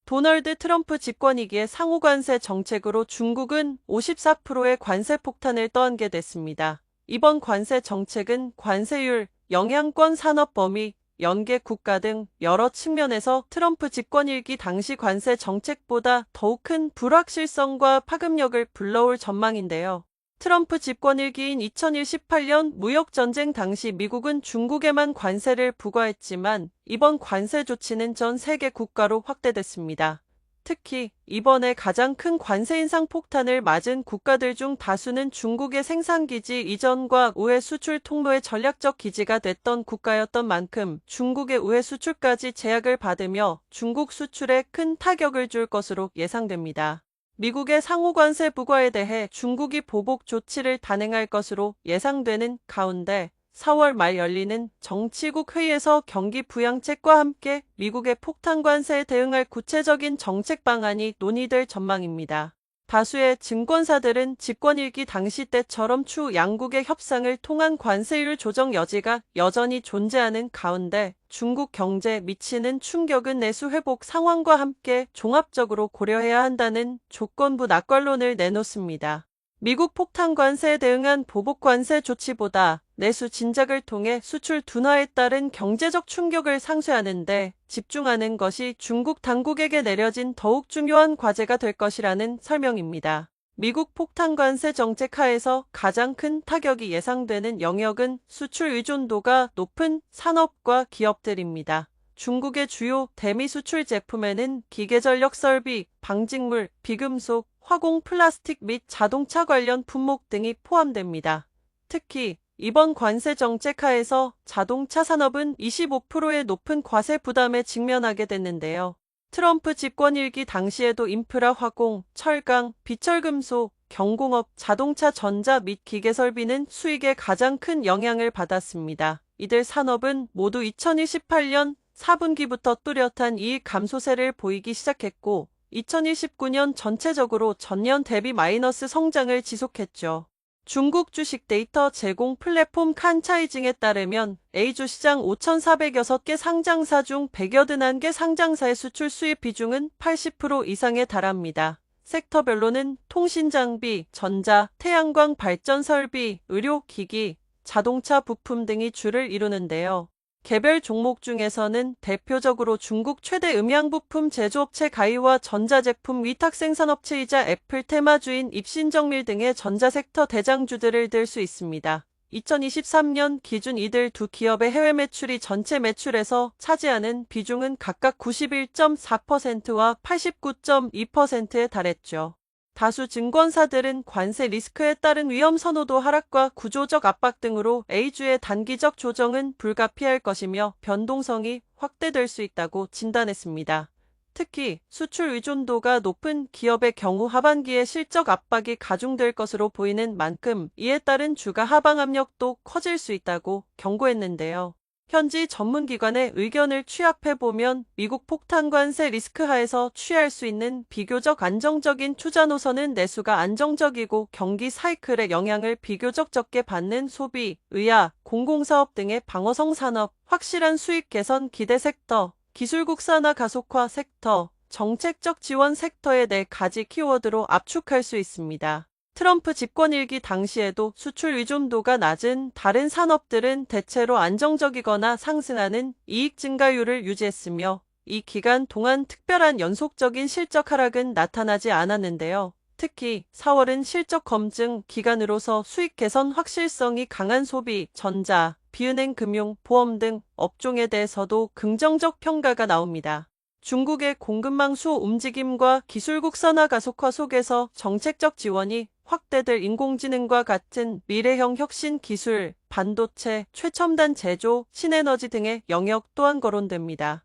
도널드 트럼프 집권이기에 상호관세 정책으로 중국은 54%의 관세 폭탄을 떠안게 됐습니다. 이번 관세 정책은 관세율, 영향권 산업 범위, 연계 국가 등 여러 측면에서 트럼프 집권 일기 당시 관세 정책보다 더욱 큰 불확실성과 파급력을 불러올 전망인데요. 트럼프 집권 일기인 2018년 무역전쟁 당시 미국은 중국에만 관세를 부과했지만 이번 관세 조치는 전 세계 국가로 확대됐습니다. 특히 이번에 가장 큰 관세 인상 폭탄을 맞은 국가들 중 다수는 중국의 생산기지 이전과 우회 수출 통로의 전략적 기지가 됐던 국가였던 만큼 중국의 우회 수출까지 제약을 받으며 중국 수출에 큰 타격을 줄 것으로 예상됩니다. 미국의 상호관세 부과에 대해 중국이 보복 조치를 단행할 것으로 예상되는 가운데 4월 말 열리는 정치국 회의에서 경기 부양책과 함께 미국의 폭탄 관세에 대응할 구체적인 정책 방안이 논의될 전망입니다. 다수의 증권사들은 집권 일기 당시 때처럼 추 양국의 협상을 통한 관세율 조정 여지가 여전히 존재하는 가운데 중국 경제에 미치는 충격은 내수 회복 상황과 함께 종합적으로 고려해야 한다는 조건부 낙관론을 내놓습니다. 미국 폭탄 관세에 대응한 보복 관세 조치보다 내수 진작을 통해 수출 둔화에 따른 경제적 충격을 상쇄하는 데 집중하는 것이 중국 당국에게 내려진 더욱 중요한 과제가 될 것이라는 설명입니다. 미국 폭탄 관세 정책 하에서 가장 큰 타격이 예상되는 영역은 수출 의존도가 높은 산업과 기업들입니다. 중국의 주요 대미 수출 제품에는 기계전력 설비, 방직물, 비금속, 화공 플라스틱 및 자동차 관련 품목 등이 포함됩니다. 특히 이번 관세 정책 하에서 자동차 산업은 25%의 높은 과세 부담에 직면하게 됐는데요. 트럼프 집권 일기 당시에도 인프라 화공, 철강, 비철금속, 경공업, 자동차 전자 및 기계설비는 수익에 가장 큰 영향을 받았습니다. 이들 산업은 모두 2028년 4분기부터 뚜렷한 이익 감소세를 보이기 시작했고 2029년 전체적으로 전년 대비 마이너스 성장을 지속했죠. 중국 주식 데이터 제공 플랫폼 칸차이징에 따르면 A주 시장 5,406개 상장사 중 181개 상장사의 수출 수입 비중은 80% 이상에 달합니다. 섹터별로는 통신장비, 전자, 태양광 발전 설비, 의료기기, 자동차 부품 등이 주를 이루는데요. 개별 종목 중에서는 대표적으로 중국 최대 음향부품 제조업체 가이와 전자제품 위탁 생산업체이자 애플 테마주인 입신정밀 등의 전자섹터 대장주들을 들 수 있습니다. 2023년 기준 이들 두 기업의 해외 매출이 전체 매출에서 차지하는 비중은 각각 91.4%와 89.2%에 달했죠. 다수 증권사들은 관세 리스크에 따른 위험 선호도 하락과 구조적 압박 등으로 A주의 단기적 조정은 불가피할 것이며 변동성이 확대될 수 있다고 진단했습니다. 특히 수출 의존도가 높은 기업의 경우 하반기에 실적 압박이 가중될 것으로 보이는 만큼 이에 따른 주가 하방 압력도 커질 수 있다고 경고했는데요. 현지 전문기관의 의견을 취합해보면 미국 폭탄 관세 리스크 하에서 취할 수 있는 비교적 안정적인 투자 노선은 내수가 안정적이고 경기 사이클의 영향을 비교적 적게 받는 소비, 의약, 공공사업 등의 방어성 산업, 확실한 수익 개선 기대 섹터, 기술 국산화 가속화 섹터, 정책적 지원 섹터의 4가지 키워드로 압축할 수 있습니다. 트럼프 집권 일기 당시에도 수출 의존도가 낮은 다른 산업들은 대체로 안정적이거나 상승하는 이익 증가율을 유지했으며 이 기간 동안 특별한 연속적인 실적 하락은 나타나지 않았는데요. 특히 4월은 실적 검증 기간으로서 수익 개선 확실성이 강한 소비, 전자, 비은행 금융, 보험 등 업종에 대해서도 긍정적 평가가 나옵니다. 중국의 공급망 수호 움직임과 기술 국산화 가속화 속에서 정책적 지원이 확대될 인공지능과 같은 미래형 혁신 기술, 반도체, 최첨단 제조, 신에너지 등의 영역 또한 거론됩니다.